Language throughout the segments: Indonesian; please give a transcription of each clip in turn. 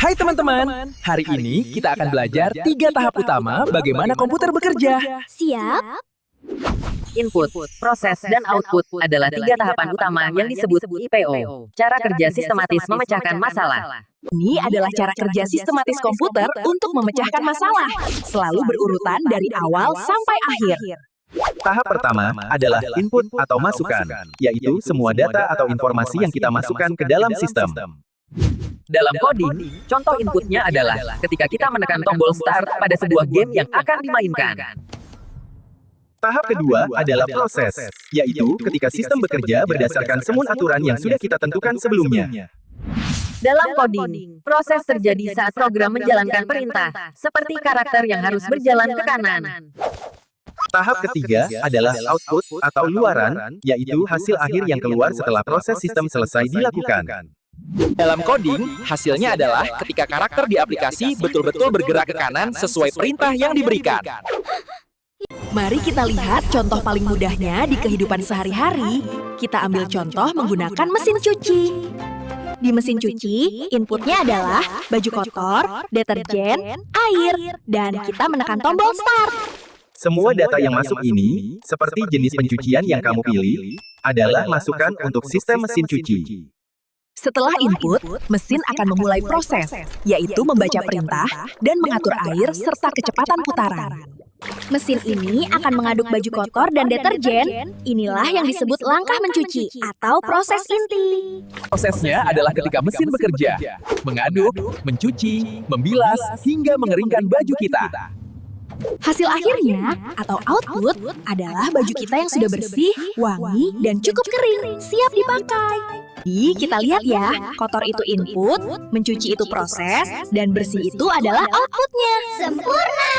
Hai teman-teman, hari ini kita akan belajar 3 tahap utama bagaimana komputer bekerja. Siap? Input, proses, dan output adalah 3 tahapan utama yang disebut IPO. Cara kerja sistematis memecahkan masalah. Ini adalah cara kerja sistematis komputer untuk memecahkan masalah, selalu berurutan dari awal sampai akhir. Tahap pertama adalah input atau masukan, yaitu semua data atau informasi yang kita masukkan ke dalam sistem. Dalam coding, contoh inputnya adalah ketika kita menekan tombol start pada sebuah game yang akan dimainkan. Tahap kedua adalah proses, yaitu ketika sistem bekerja berdasarkan semua aturan yang sudah kita tentukan sebelumnya. Dalam coding, proses terjadi saat program menjalankan perintah, seperti karakter yang harus berjalan ke kanan. Tahap ketiga adalah output atau luaran, yaitu hasil akhir yang keluar setelah proses sistem selesai dilakukan. Dalam coding, hasilnya adalah ketika karakter di aplikasi betul-betul bergerak ke kanan sesuai perintah yang diberikan. Mari kita lihat contoh paling mudahnya di kehidupan sehari-hari. Kita ambil contoh menggunakan mesin cuci. Di mesin cuci, inputnya adalah baju kotor, deterjen, air, dan kita menekan tombol start. Semua data yang masuk ini, seperti jenis pencucian yang kamu pilih, adalah masukan untuk sistem mesin cuci. Setelah input, mesin akan memulai proses, yaitu membaca perintah dan mengatur air serta kecepatan putaran. Mesin ini akan mengaduk baju kotor dan deterjen. Inilah yang disebut langkah mencuci atau proses inti. Prosesnya adalah ketika mesin bekerja, mengaduk, mencuci, membilas, hingga mengeringkan baju kita. Hasil akhirnya atau output adalah baju kita yang sudah bersih, wangi, dan cukup kering, siap dipakai. Jadi kita lihat ya, kotor itu input, mencuci itu proses, dan bersih itu adalah outputnya. Sempurna!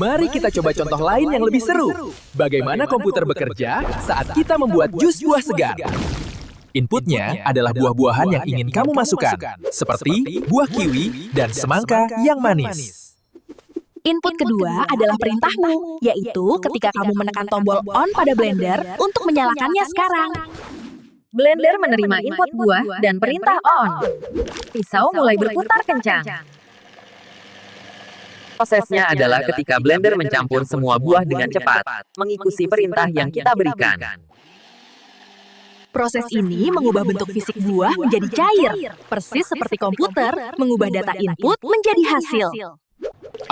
Mari kita coba contoh lain yang lebih seru. Bagaimana komputer bekerja saat kita membuat jus buah segar. Inputnya adalah buah-buahan yang ingin kamu masukkan, seperti buah kiwi dan semangka yang manis. Input kedua adalah perintahmu, yaitu ketika kamu menekan tombol on pada blender untuk menyalakannya sekarang. Blender menerima input buah dan perintah on. Pisau mulai berputar kencang. Prosesnya adalah ketika blender mencampur semua buah dengan cepat, mengikuti perintah yang kita berikan. Proses ini mengubah bentuk fisik buah menjadi cair, persis seperti komputer mengubah data input menjadi hasil.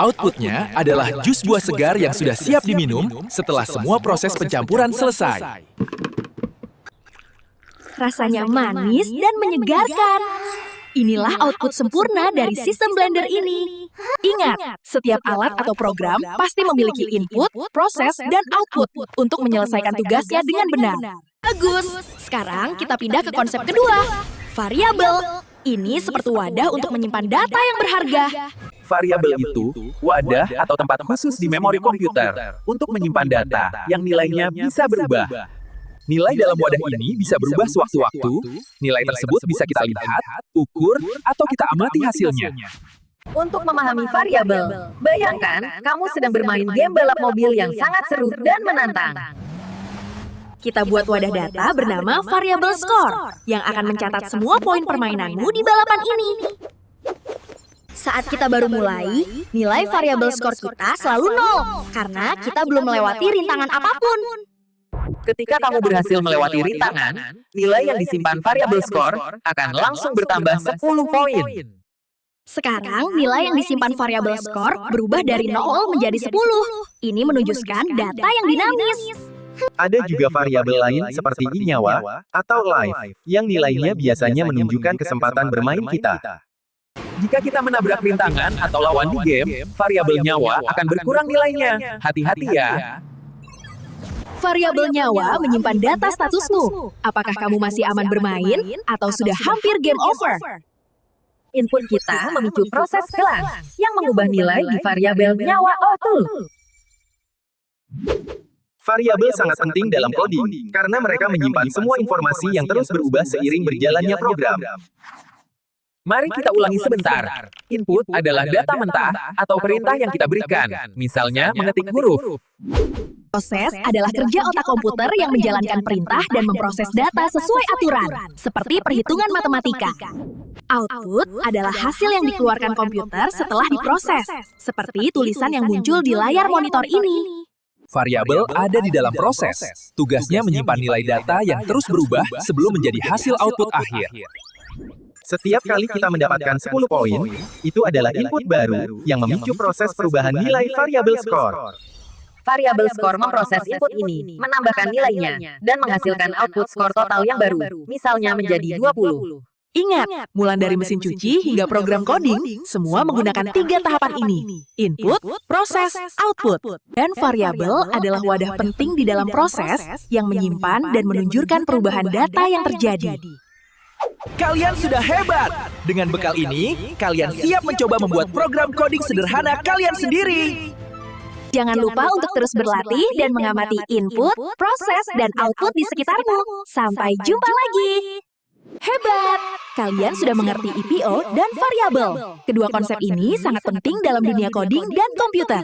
Outputnya adalah jus buah segar yang sudah siap diminum setelah semua proses pencampuran selesai. Rasanya manis dan menyegarkan. Inilah output sempurna dari sistem blender ini. Ingat, setiap alat atau program pasti memiliki input, proses, dan output untuk menyelesaikan tugasnya dengan benar. Bagus! Sekarang kita pindah ke konsep kedua, variabel. Ini seperti wadah untuk menyimpan data yang berharga. Variabel itu wadah atau tempat khusus di memori komputer untuk menyimpan data yang nilainya bisa berubah. Nilai dalam wadah ini bisa berubah sewaktu-waktu. Nilai tersebut bisa kita lihat, ukur, atau kita amati hasilnya. Untuk memahami variabel, bayangkan kamu sedang bermain game balap mobil yang sangat seru dan menantang. Kita buat wadah data bernama variabel score yang akan mencatat semua poin permainanmu di balapan ini. Saat kita baru mulai, nilai variabel skor kita selalu 0 karena kita belum melewati rintangan apapun. Ketika kamu berhasil melewati rintangan, nilai yang disimpan variabel skor akan langsung bertambah 10 poin. Sekarang, nilai yang disimpan variabel skor berubah dari 0 menjadi 10. Ini menunjukkan data yang dinamis. Ada juga variabel lain seperti nyawa atau life, yang nilainya biasanya menunjukkan kesempatan bermain kita. Jika kita menabrak rintangan atau lawan di game, variabel nyawa akan berkurang nilainya. Hati-hati ya. Variabel nyawa menyimpan data statusmu. Apakah kamu masih aman bermain atau sudah hampir game over? Input kita memicu proses kelas yang mengubah nilai di variabel nyawa output. Variabel sangat penting dalam coding karena mereka menyimpan semua informasi yang terus berubah seiring berjalannya program. Mari kita ulangi sebentar. Input adalah data mentah atau perintah yang kita berikan. Misalnya, mengetik huruf. Proses adalah kerja otak komputer yang menjalankan perintah dan memproses data sesuai aturan, seperti perhitungan matematika. Output adalah hasil yang dikeluarkan komputer setelah diproses, seperti tulisan yang muncul di layar monitor ini. Variabel ada di dalam proses. Tugasnya menyimpan nilai data yang terus berubah sebelum menjadi hasil output akhir. Setiap kali kita mendapatkan 10 poin, itu adalah input baru yang memicu proses perubahan nilai variabel skor. Variabel skor memproses input ini, menambahkan nilainya, dan menghasilkan output skor total yang baru, misalnya menjadi 20. Ingat, mulai dari mesin cuci hingga program coding, semua menggunakan 3 tahapan ini. Input, proses, output. Dan variabel adalah wadah penting di dalam proses yang menyimpan dan menunjukkan perubahan data yang terjadi. Kalian sudah hebat! Dengan bekal ini, kalian siap mencoba membuat program coding sederhana kalian sendiri. Jangan lupa untuk terus berlatih dan mengamati input, proses, dan output di sekitarmu. Sampai jumpa lagi! Hebat! Kalian sudah mengerti EPO dan variabel. Kedua konsep ini sangat penting dalam dunia coding dan komputer.